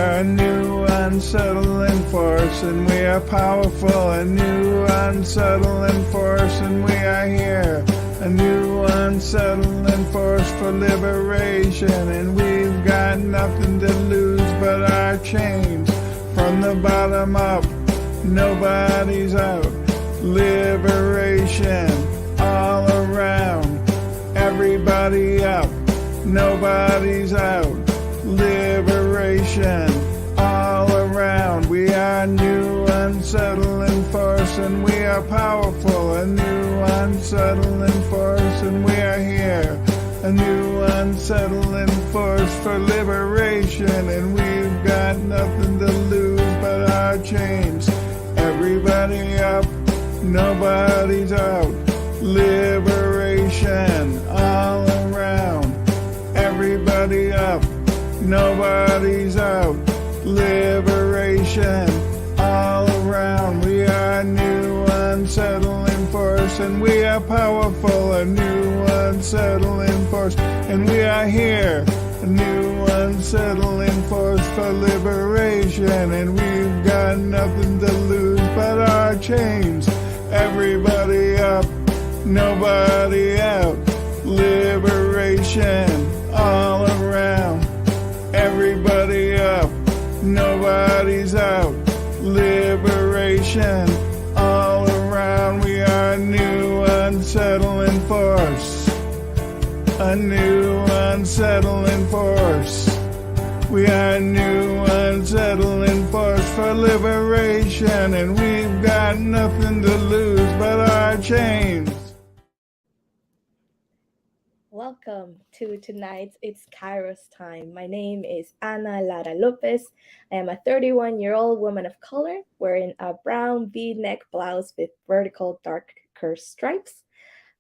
are a new unsettling force, and we are powerful. A new unsettling force, and we are here. A new unsettling force for liberation, and we've got nothing to lose but our chains. From the bottom up, nobody's out. Liberation all around. Everybody up, nobody's out. Liberation all around. We are a new unsettling force, and we are powerful. A new unsettling force, and we are here. A new unsettling force for liberation, and we've got nothing to lose but our chains. Everybody up, nobody's out. Liberation all around. Everybody up, nobody's out. Liberation all around. We are a new unsettling force, and we are powerful. A new unsettling force, and we are here. A new unsettling force for liberation, and we've got nothing to lose but our chains. Everybody up, nobody out. Liberation all around. Everybody up, nobody's out. Liberation all around. We are a new unsettling force. A new unsettling force. We are a new unsettling force for liberation, and we've got nothing to lose but our chains. Welcome to tonight's It's Kairos Time. My name is Lara Lopez. I am a 31-year-old woman of color wearing a brown V-neck blouse with vertical darker stripes.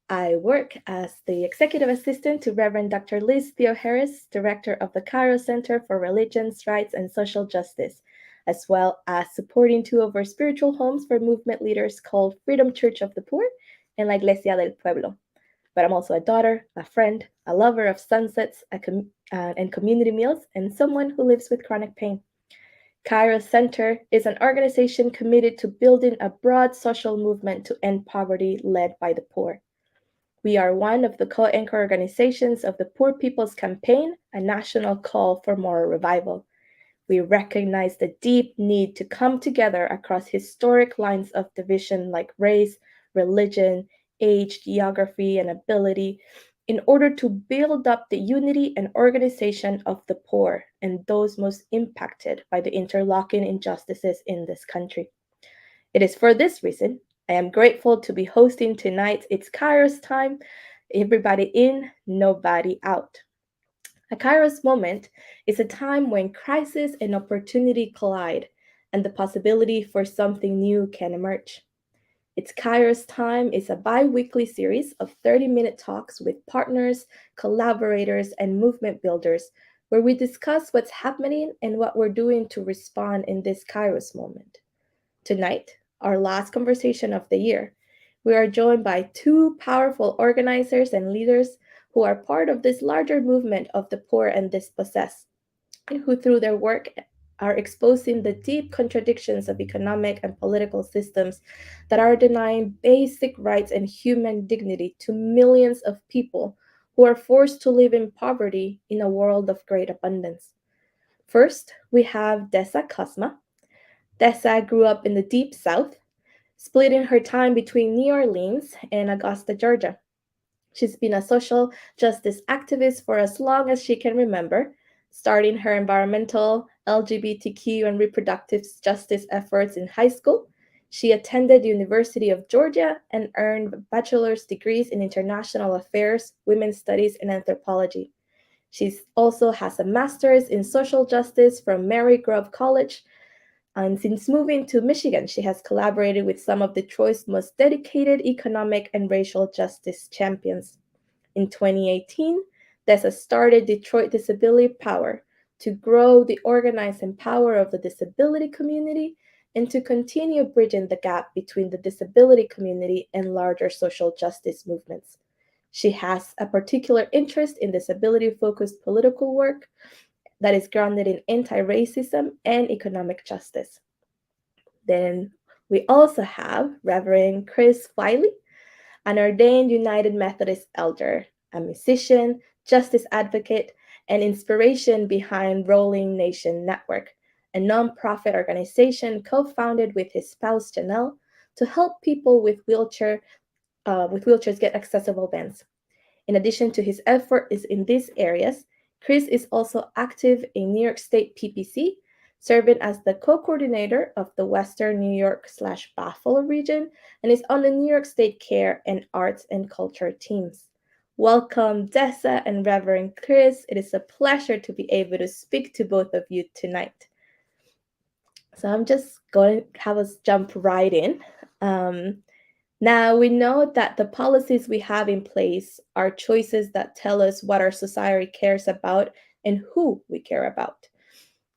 I work as the executive assistant to Reverend Dr. Liz Theo Harris, director of the Kairos Center for Religions, Rights, and Social Justice, as well as supporting two of our spiritual homes for movement leaders called Freedom Church of the Poor and La Iglesia del Pueblo. But I'm also a daughter, a friend, a lover of sunsets and community meals, and someone who lives with chronic pain. Kairos Center is an organization committed to building a broad social movement to end poverty led by the poor. We are one of the co-anchor organizations of the Poor People's Campaign, a national call for moral revival. We recognize the deep need to come together across historic lines of division like race, religion, age, geography, and ability in order to build up the unity and organization of the poor and those most impacted by the interlocking injustices in this country. It is for this reason I am grateful to be hosting tonight's It's Kairos Time, everybody in, nobody out. A Kairos moment is a time when crisis and opportunity collide and the possibility for something new can emerge. It's Kairos Time is a bi-weekly series of 30-minute talks with partners, collaborators, and movement builders where we discuss what's happening and what we're doing to respond in this Kairos moment. Tonight, our last conversation of the year, we are joined by two powerful organizers and leaders who are part of this larger movement of the poor and dispossessed, and who through their work are exposing the deep contradictions of economic and political systems that are denying basic rights and human dignity to millions of people who are forced to live in poverty in a world of great abundance. First, we have Dessa Cosma. Dessa grew up in the Deep South, splitting her time between New Orleans and Augusta, Georgia. She's been a social justice activist for as long as she can remember, starting her environmental, LGBTQ, and reproductive justice efforts in high school. She attended the University of Georgia and earned bachelor's degrees in international affairs, women's studies, and anthropology. She also has a master's in social justice from Mary Grove College. And since moving to Michigan, she has collaborated with some of Detroit's most dedicated economic and racial justice champions. In 2018, Dessa started Detroit Disability Power to grow the organized and power of the disability community and to continue bridging the gap between the disability community and larger social justice movements. She has a particular interest in disability-focused political work, that is grounded in anti-racism and economic justice. Then we also have Reverend Chris Wyile, an ordained United Methodist elder, a musician, justice advocate, and inspiration behind Rolling Nation Network, a nonprofit organization co-founded with his spouse Janelle to help people with wheelchairs get accessible vans. In addition to his efforts in these areas, Chris is also active in New York State PPC, serving as the co-coordinator of the Western New York/Buffalo region, and is on the New York State Care and Arts and Culture teams. Welcome, Dessa and Reverend Chris. It is a pleasure to be able to speak to both of you tonight. So I'm just going to have us jump right in. Now, we know that the policies we have in place are choices that tell us what our society cares about and who we care about.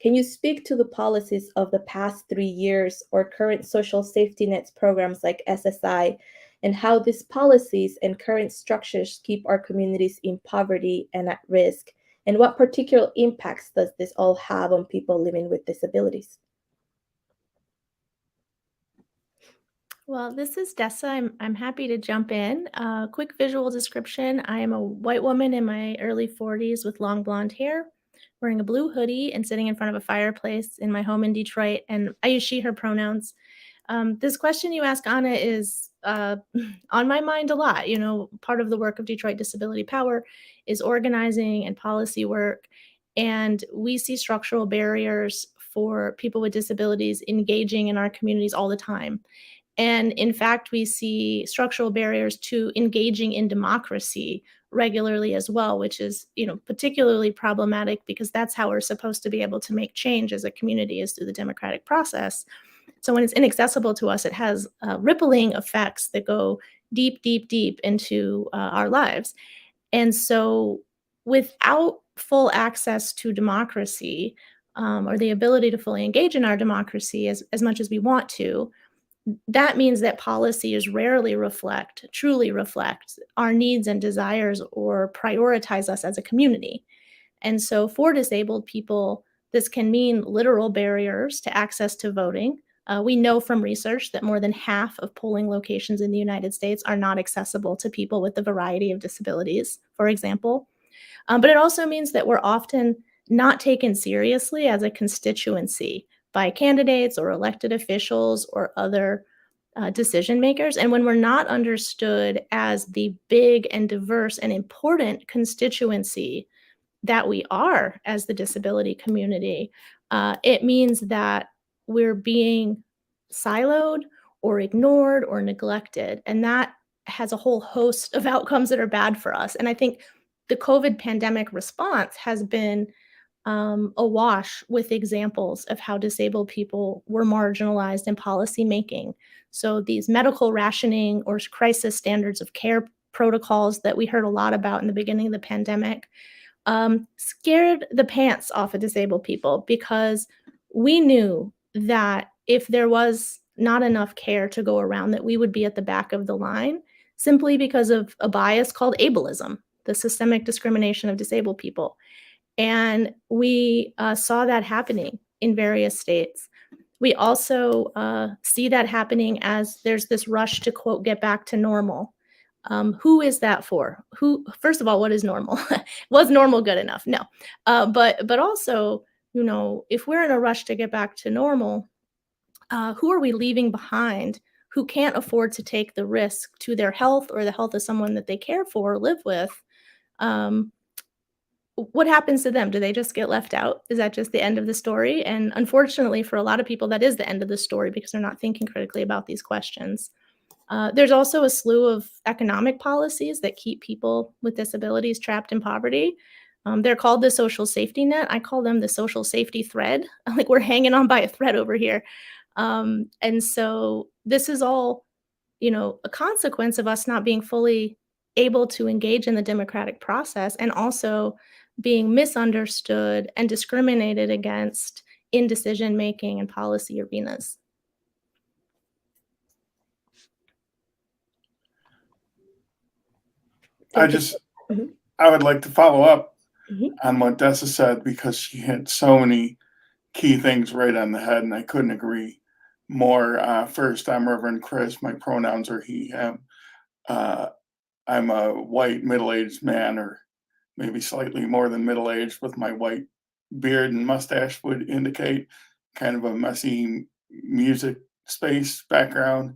Can you speak to the policies of the past 3 years or current social safety nets programs like SSI and how these policies and current structures keep our communities in poverty and at risk? And what particular impacts does this all have on people living with disabilities? Well, this is Dessa. I'm happy to jump in. Quick visual description. I am a white woman in my early 40s with long blonde hair, wearing a blue hoodie and sitting in front of a fireplace in my home in Detroit. And I use she, her pronouns. This question you ask, Anna, is on my mind a lot. You know, part of the work of Detroit Disability Power is organizing and policy work. And we see structural barriers for people with disabilities engaging in our communities all the time. And in fact, we see structural barriers to engaging in democracy regularly as well, which is, particularly problematic because that's how we're supposed to be able to make change as a community, is through the democratic process. So when it's inaccessible to us, it has rippling effects that go deep, deep, deep into our lives. And so without full access to democracy, or the ability to fully engage in our democracy as much as we want to, that means that policies rarely truly reflect our needs and desires or prioritize us as a community. And so for disabled people, this can mean literal barriers to access to voting. We know from research that more than half of polling locations in the United States are not accessible to people with a variety of disabilities, for example. But it also means that we're often not taken seriously as a constituency by candidates or elected officials or other decision makers. And when we're not understood as the big and diverse and important constituency that we are as the disability community, it means that we're being siloed or ignored or neglected. And that has a whole host of outcomes that are bad for us. And I think the COVID pandemic response has been awash with examples of how disabled people were marginalized in policy making. So these medical rationing or crisis standards of care protocols that we heard a lot about in the beginning of the pandemic scared the pants off of disabled people, because we knew that if there was not enough care to go around, that we would be at the back of the line simply because of a bias called ableism, the systemic discrimination of disabled people. And we saw that happening in various states. We also see that happening as there's this rush to, quote, get back to normal. Who is that for? First of all, what is normal? Was normal good enough? No. But also, if we're in a rush to get back to normal, who are we leaving behind who can't afford to take the risk to their health or the health of someone that they care for or live with? What happens to them? Do they just get left out? Is that just the end of the story? And unfortunately, for a lot of people, that is the end of the story because they're not thinking critically about these questions. There's also a slew of economic policies that keep people with disabilities trapped in poverty. They're called the social safety net. I call them the social safety thread. Like we're hanging on by a thread over here. And so this is all, a consequence of us not being fully able to engage in the democratic process, and also being misunderstood and discriminated against in decision making and policy arenas. I would like to follow up. Mhm. on what Dessa said because she hit so many key things right on the head, and I couldn't agree more. First, I'm Reverend Chris. My pronouns are he, him. Uh, I'm a white middle-aged man, or maybe slightly more than middle-aged, with my white beard and mustache would indicate kind of a messy music space background,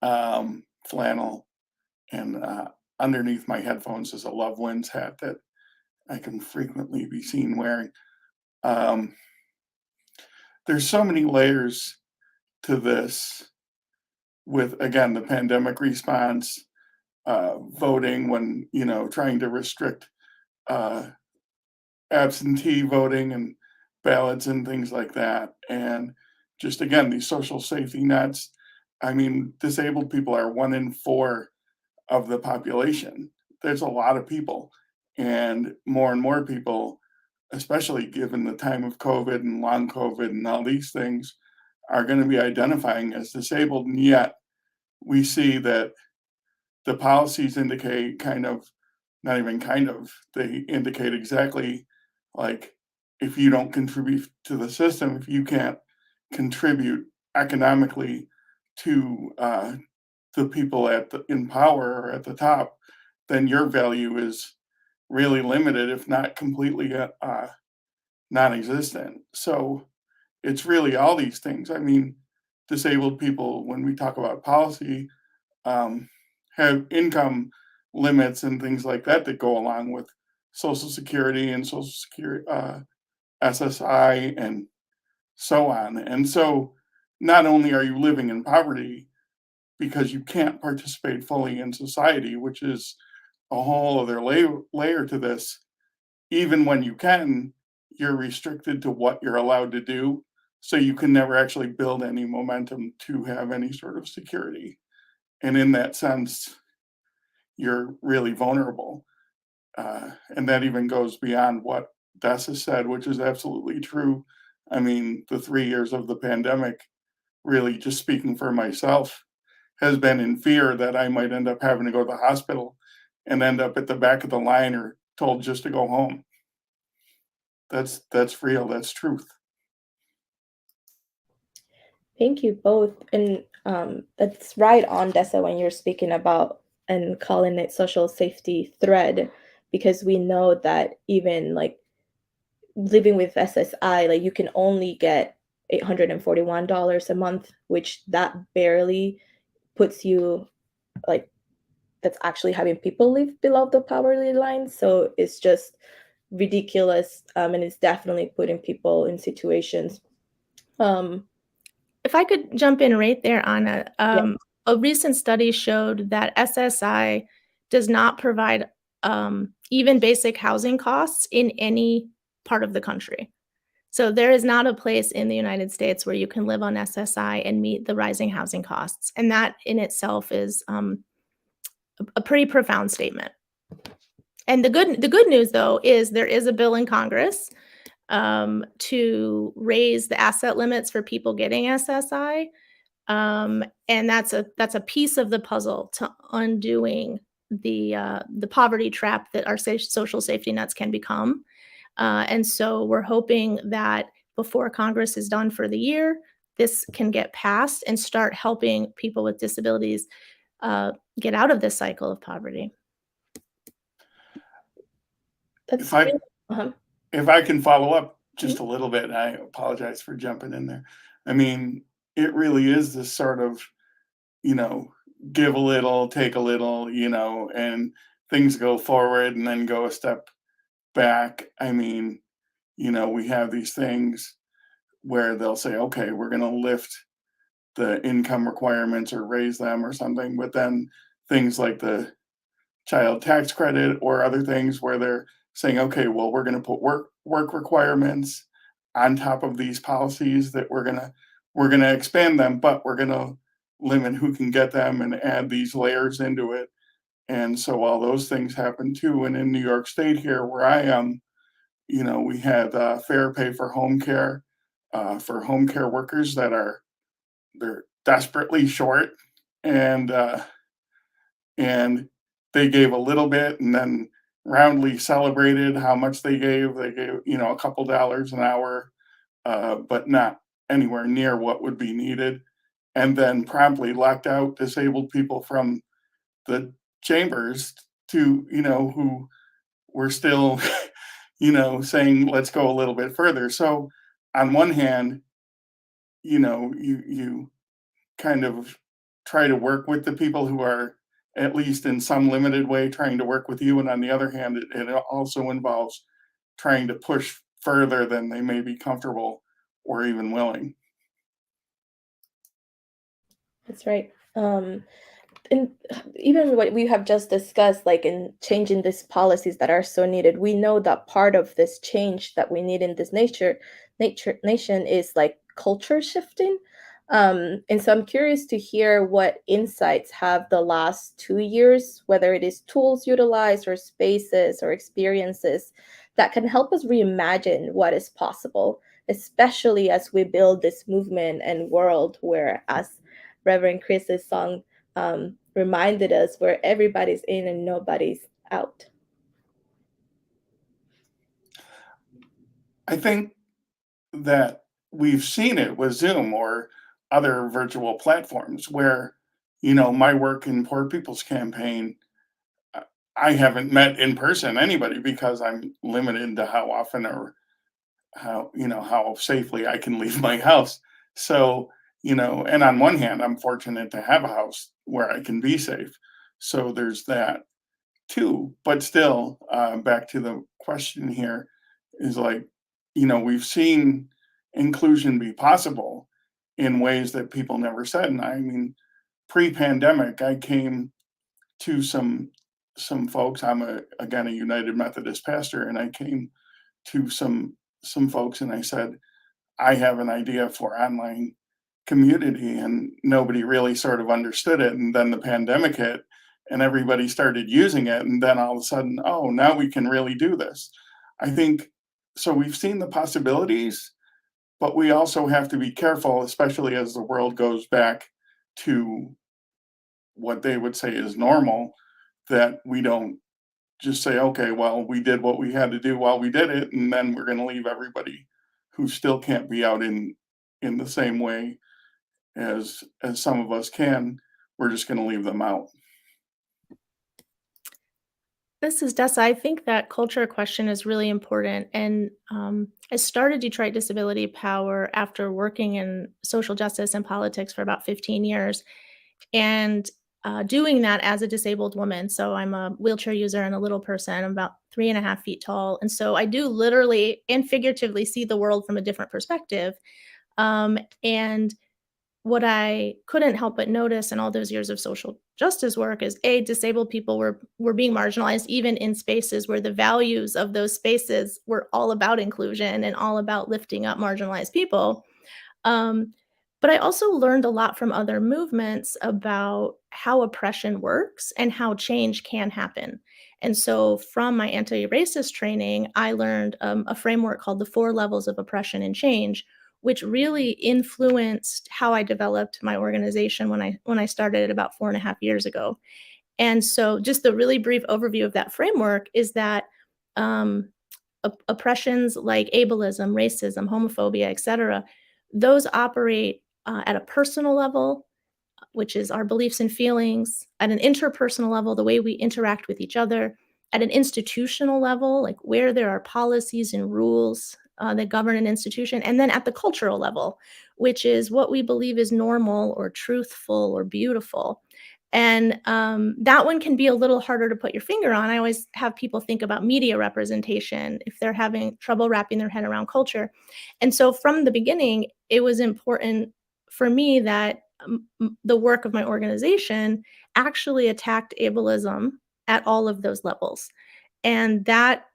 flannel, and underneath my headphones is a Love Wins hat that I can frequently be seen wearing. Um, there's so many layers to this with, again, the pandemic response, voting when, trying to restrict uh, absentee voting and ballots and things like that. And just again, these social safety nets. I mean, disabled people are 1 in 4 of the population. There's a lot of people, and more people, especially given the time of COVID and long COVID and all these things, are going to be identifying as disabled. And yet, we see that the policies indicate kind of, not even kind of, they indicate exactly like if you don't contribute to the system, if you can't contribute economically to the people in power or at the top, then your value is really limited, if not completely non-existent. So it's really all these things. I mean, disabled people, when we talk about policy, um, have income limits and things like that that go along with Social Security and Social Security, SSI, and so on. And so, not only are you living in poverty because you can't participate fully in society, which is a whole other layer to this, even when you can, you're restricted to what you're allowed to do. So you can never actually build any momentum to have any sort of security. And in that sense, you're really vulnerable. And that even goes beyond what Dessa said, which is absolutely true. I mean, the 3 years of the pandemic, really just speaking for myself, has been in fear that I might end up having to go to the hospital and end up at the back of the line or told just to go home. That's real. That's truth. Thank you both. And that's right on, Dessa, when you're speaking about and calling it social safety thread, because we know that even like living with SSI, like you can only get $841 a month, which that barely puts you like that's actually having people live below the poverty line. So it's just ridiculous, and it's definitely putting people in situations. If I could jump in right there, Anna, Yeah. a recent study showed that SSI does not provide even basic housing costs in any part of the country. So there is not a place in the United States where you can live on SSI and meet the rising housing costs. And that in itself is a pretty profound statement. And the good news, though, is there is a bill in Congress to raise the asset limits for people getting SSI. And that's a piece of the puzzle to undoing the poverty trap that our social safety nets can become. And so we're hoping that before Congress is done for the year, this can get passed and start helping people with disabilities get out of this cycle of poverty. That's If I uh-huh. if I can follow up just Mhm. a little bit, I apologize for jumping in there. I mean, it really is this sort of, you know, give a little, take a little, and things go forward and then go a step back. I mean, we have these things where they'll say, okay, we're going to lift the income requirements or raise them or something, but then things like the child tax credit or other things where they're saying, okay, well, we're going to put work requirements on top of these policies that we're going to expand them, but we're going to limit who can get them and add these layers into it. And so all those things happen too. And in New York State here, where I am, we had fair pay for home care workers they're desperately short, and and they gave a little bit and then roundly celebrated how much they gave. They gave, a couple dollars an hour, but not anywhere near what would be needed. And then promptly locked out disabled people from the chambers to, who were still, saying, let's go a little bit further. So on one hand, you kind of try to work with the people who are at least in some limited way trying to work with you, and on the other hand, it also involves trying to push further than they may be comfortable or even willing. That's right. And even what we have just discussed, like in changing these policies that are so needed, we know that part of this change that we need in this nation is like culture shifting. And so I'm curious to hear what insights have the last 2 years, whether it is tools utilized or spaces or experiences that can help us reimagine what is possible, especially as we build this movement and world where, as Reverend Chris's song reminded us, where everybody's in and nobody's out. I think that we've seen it with Zoom or other virtual platforms where, my work in Poor People's Campaign, uh, I haven't met in person anybody because I'm limited to how often or how safely I can leave my house. So, and on one hand, I'm fortunate to have a house where I can be safe. So there's that too. But still, back to the question here is like, we've seen inclusion be possible in ways that people never said. And I mean, pre-pandemic, I came to some folks. I'm again a United Methodist pastor, and I came to some folks and I said, I have an idea for online community, and nobody really sort of understood it. And then the pandemic hit and everybody started using it. And then all of a sudden, oh, now we can really do this. I think so. We've seen the possibilities, but we also have to be careful, especially as the world goes back to what they would say is normal, that we don't just say, okay, well, we did what we had to do while we did it, and then we're going to leave everybody who still can't be out in the same way as some of us can. We're just going to leave them out. This is Dessa. I think that culture question is really important. And I started Detroit Disability Power after working in social justice and politics for about 15 years. And doing that as a disabled woman. So I'm a wheelchair user and a little person. I'm about 3.5 feet tall. And so I do literally and figuratively see the world from a different perspective. And what I couldn't help but notice in all those years of social justice work is disabled people were being marginalized even in spaces where the values of those spaces were all about inclusion and all about lifting up marginalized people. Um, but I also learned a lot from other movements about how oppression works and how change can happen. And so, from my anti racist training, I learned a framework called the 4 levels of oppression and change, which really influenced how I developed my organization when I started it about 4.5 years ago. And so, just the really brief overview of that framework is that um, oppressions like ableism, racism, homophobia, etc., those operate at a personal level, which is our beliefs and feelings, at an interpersonal level, the way we interact with each other, at an institutional level, like where there are policies and rules that govern an institution, and then at the cultural level, which is what we believe is normal or truthful or beautiful. And that one can be a little harder to put your finger on. I always have people think about media representation if they're having trouble wrapping their head around culture. And so from the beginning, it was important for me that the work of my organization actually attacked ableism at all of those levels. And that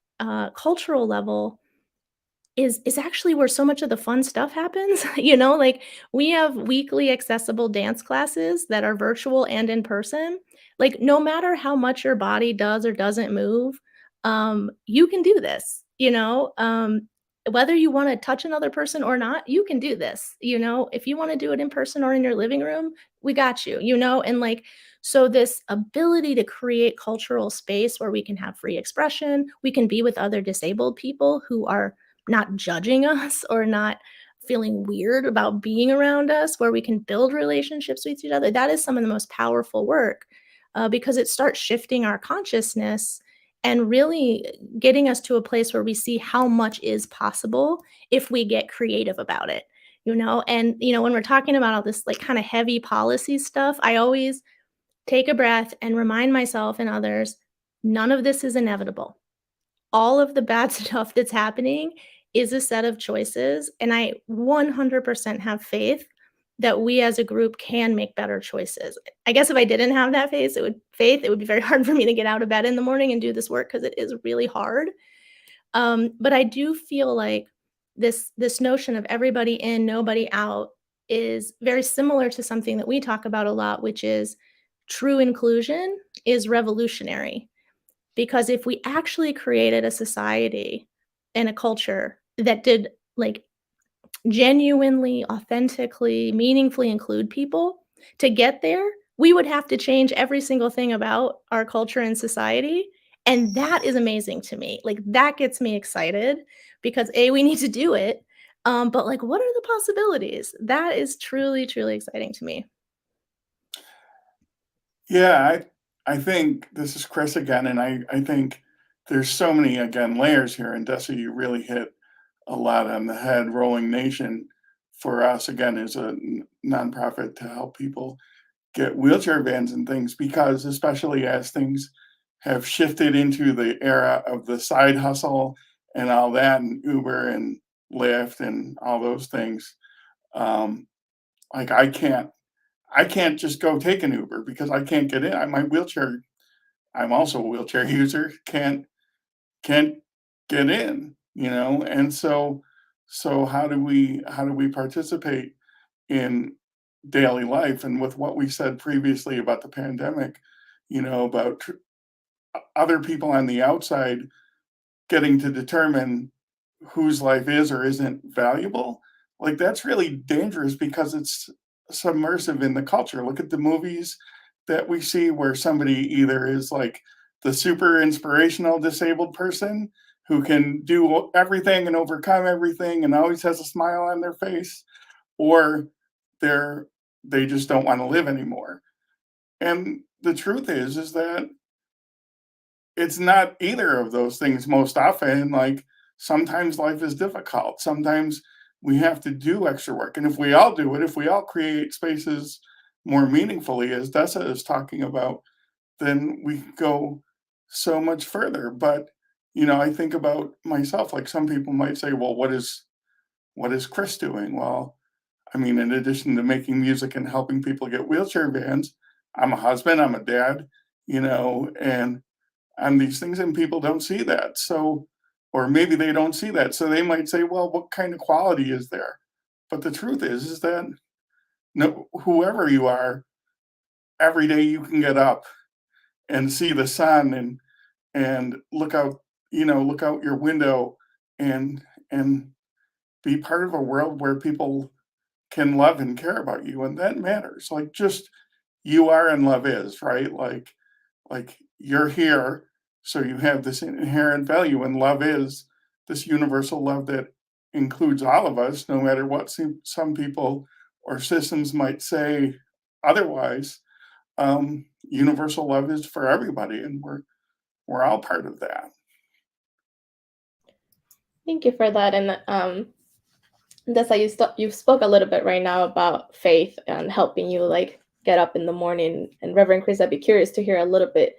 cultural level is actually where so much of the fun stuff happens. Like we have weekly accessible dance classes that are virtual and in person. Like no matter how much your body does or doesn't move, you can do this, whether you want to touch another person or not, you can do this. If you want to do it in person or in your living room, we got you, and like So this ability to create cultural space where we can have free expression, we can be with other disabled people who are not judging us or not feeling weird about being around us, where we can build relationships with each other. That is some of the most powerful work, because it starts shifting our consciousness and really getting us to a place where we see how much is possible if we get creative about it. And when we're talking about all this like kind of heavy policy stuff, I always take a breath and remind myself and others, none of this is inevitable. All of the bad stuff that's happening is a set of choices, and I 100% have faith that we as a group can make better choices. I guess if I didn't have that faith, it would be very hard for me to get out of bed in the morning and do this work because it is really hard. But I do feel like this notion of everybody in, nobody out is very similar to something that we talk about a lot, which is true inclusion is revolutionary. Because if we actually created a society and a culture that did like genuinely, authentically, meaningfully include people, to get there, we would have to change every single thing about our culture and society. And that is amazing to me. Like that gets me excited because A, we need to do it. But like, what are the possibilities? That is truly, truly exciting to me. Yeah, I think this is Chris again, and I think there's so many again layers here. And Dessa, you really hit a lot on the head. Rolling Nation for us again is a nonprofit to help people get wheelchair vans and things, because especially as things have shifted into the era of the side hustle and all that, and Uber and Lyft and all those things, like I can't just go take an Uber because I can't get in. My wheelchair, I'm also a wheelchair user, can't get in, and so how do we participate in daily life? And with what we said previously about the pandemic, about other people on the outside getting to determine whose life is or isn't valuable, like that's really dangerous because it's submersive in the culture. Look at the movies that we see where somebody either is like the super inspirational disabled person who can do everything and overcome everything and always has a smile on their face, or they're they just don't want to live anymore. And the truth is that it's not either of those things most often. Like sometimes life is difficult. Sometimes we have to do extra work. And if we all do it, if we all create spaces more meaningfully, as Dessa is talking about, then we go so much further. But I think about myself, like some people might say, well, what is Chris doing? Well, I mean, in addition to making music and helping people get wheelchair vans, I'm a husband, I'm a dad, and these things, and people don't see that. So, or maybe they don't see that. So they might say, well, what kind of quality is there? But the truth is that no, whoever you are, every day you can get up and see the sun and look out your window and and be part of a world where people can love and care about you, and that matters. Like just you are and love is, right? Like you're here, so you have this inherent value, and love is this universal love that includes all of us, no matter what some people or systems might say otherwise. Universal love is for everybody, and we're all part of that. Thank you for that. And that's how you spoke a little bit right now about faith and helping you like get up in the morning. And Reverend Chris, I'd be curious to hear a little bit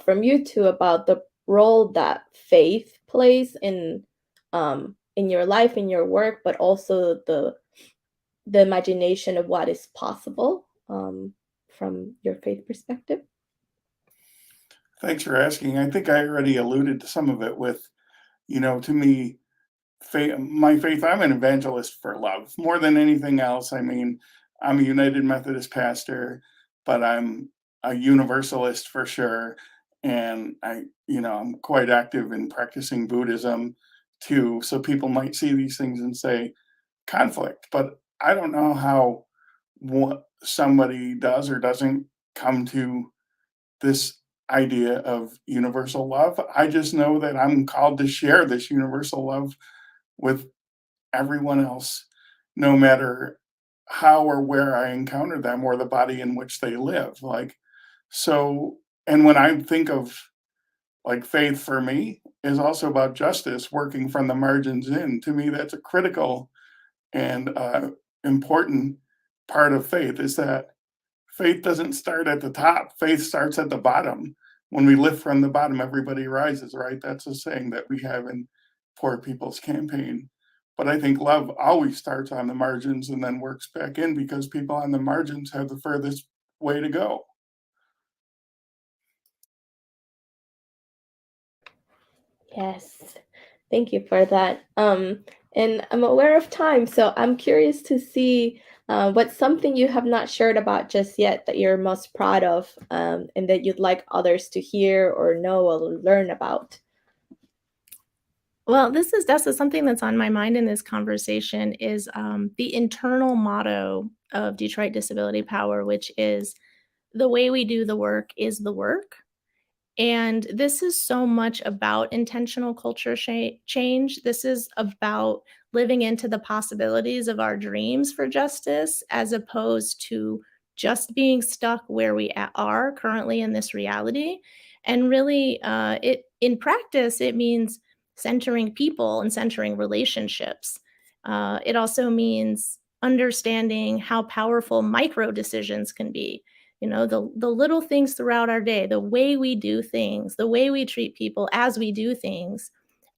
from you too about the role that faith plays in your life, in your work, but also the imagination of what is possible from your faith perspective. Thanks for asking. I think I already alluded to some of it with, to me, my faith, I'm an evangelist for love more than anything else. I mean, I'm a United Methodist pastor, but I'm a universalist for sure. And I'm quite active in practicing Buddhism too. So people might see these things and say conflict, but I don't know how what somebody does or doesn't come to this idea of universal love. I just know that I'm called to share this universal love with everyone else, no matter how or where I encounter them or the body in which they live. Like, so, and when I think of like faith for me is also about justice, working from the margins in. To me, that's a critical and important part of faith is that faith doesn't start at the top. Faith starts at the bottom. When we lift from the bottom, everybody rises, right? That's a saying that we have in Poor People's Campaign. But I think love always starts on the margins and then works back in because people on the margins have the furthest way to go. Yes, thank you for that. And I'm aware of time, so I'm curious to see what's something you have not shared about just yet that you're most proud of, and that you'd like others to hear or know or learn about. Well, this is Dessa. Something that's on my mind in this conversation is the internal motto of Detroit Disability Power, which is the way we do the work is the work. And this is so much about intentional culture change. This is about living into the possibilities of our dreams for justice, as opposed to just being stuck where we are currently in this reality. And really, it in practice, it means centering people and centering relationships. It also means understanding how powerful micro decisions can be. You know, the little things throughout our day, the way we do things, the way we treat people as we do things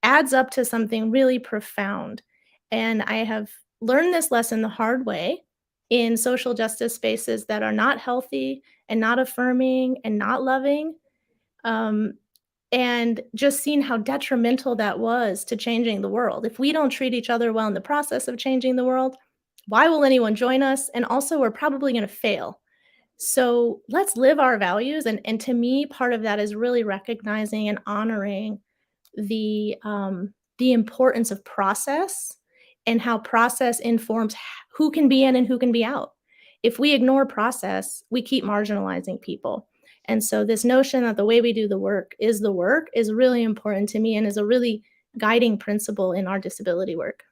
adds up to something really profound. And I have learned this lesson the hard way in social justice spaces that are not healthy and not affirming and not loving. Um, and just seeing how detrimental that was to changing the world. If we don't treat each other well in the process of changing the world, why will anyone join us? And also, we're probably going to fail. So let's live our values. And to me, part of that is really recognizing and honoring the importance of process and how process informs who can be in and who can be out. If we ignore process, we keep marginalizing people. And so this notion that the way we do the work is really important to me and is a really guiding principle in our disability work.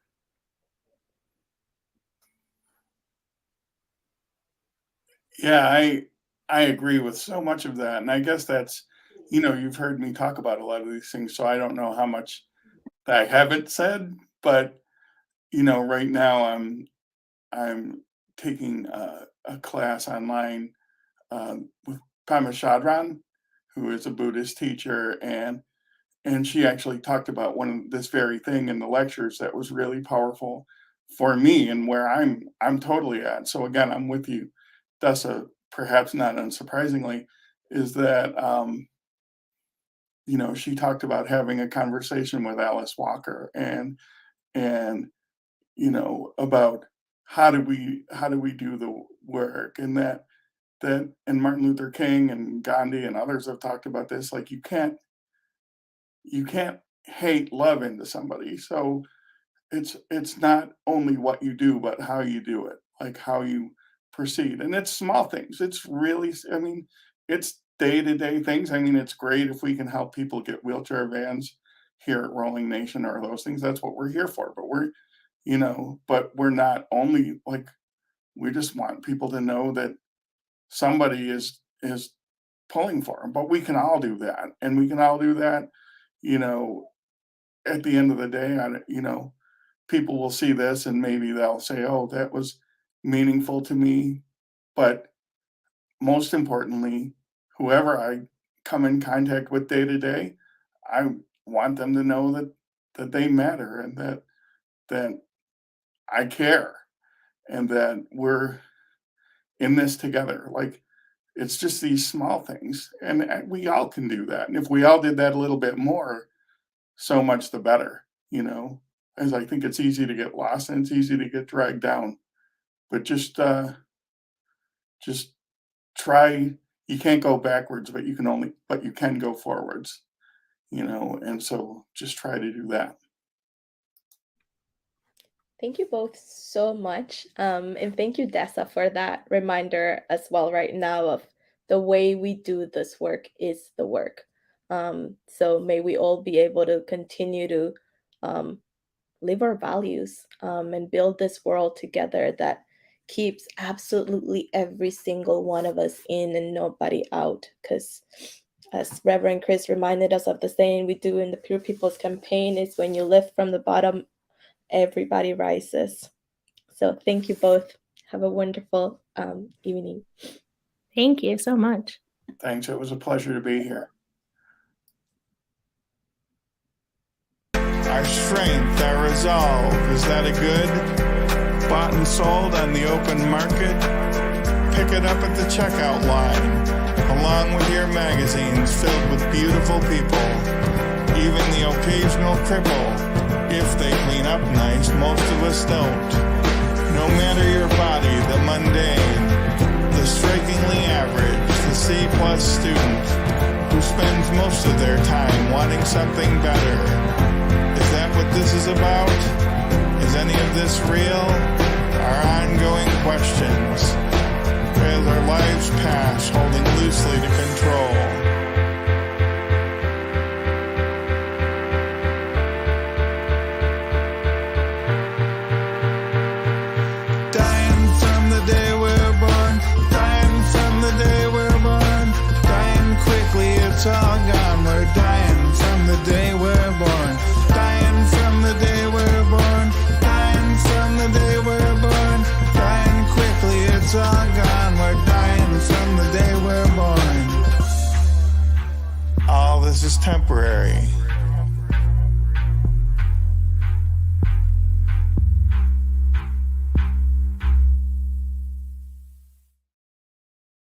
Yeah, I agree with so much of that. And I guess that's, you've heard me talk about a lot of these things, so I don't know how much that I haven't said, but right now I'm taking a class online with Pema Chodron, who is a Buddhist teacher, and she actually talked about this very thing in the lectures that was really powerful for me and where I'm totally at. So again, I'm with you, Dessa, perhaps not unsurprisingly, is that she talked about having a conversation with Alice Walker and about how do we do the work, and that and Martin Luther King and Gandhi and others have talked about this, like you can't hate love into somebody. So it's not only what you do, but how you do it, like how you proceed. And it's small things. It's really, I mean, it's day-to-day things. I mean, it's great if we can help people get wheelchair vans here at Rolling Nation or those things. That's what we're here for. But we're not only like, we just want people to know that somebody is pulling for them. But we can all do that, and we can all do that. You know, at the end of the day, people will see this and maybe they'll say, "Oh, that was meaningful to me." But most importantly, whoever I come in contact with day to day, I want them to know that they matter and that I care and that we're in this together. Like, it's just these small things, and we all can do that. And if we all did that a little bit more, so much the better. As I think it's easy to get lost and it's easy to get dragged down. But just try. You can't go backwards, but you can go forwards. And so just try to do that. Thank you both so much. And thank you, Dessa, for that reminder as well right now of the way we do this work is the work. So may we all be able to continue to live our values and build this world together that keeps absolutely every single one of us in and nobody out. Because as Reverend Chris reminded us of the saying we do in the Pure People's Campaign, is when you lift from the bottom, everybody rises. So thank you both. Have a wonderful evening. Thank you so much. Thanks. It was a pleasure to be here. Our strength, our resolve, is that a good? Bought and sold on the open market? Pick it up at the checkout line, along with your magazines filled with beautiful people. Even the occasional cripple, if they clean up nice, most of us don't. No matter your body, the mundane, the strikingly average, the C+ student, who spends most of their time wanting something better. Is that what this is about? Is any of this real? Our ongoing questions, as our lives pass, holding loosely to control. Dying from the day we're born, dying from the day we're born, dying quickly, it's all gone. We're dying from the day we're born, dying from the day we're born, dying from the day we're born, dying quickly, it's all gone. We're dying from the day we're born. All this is temporary.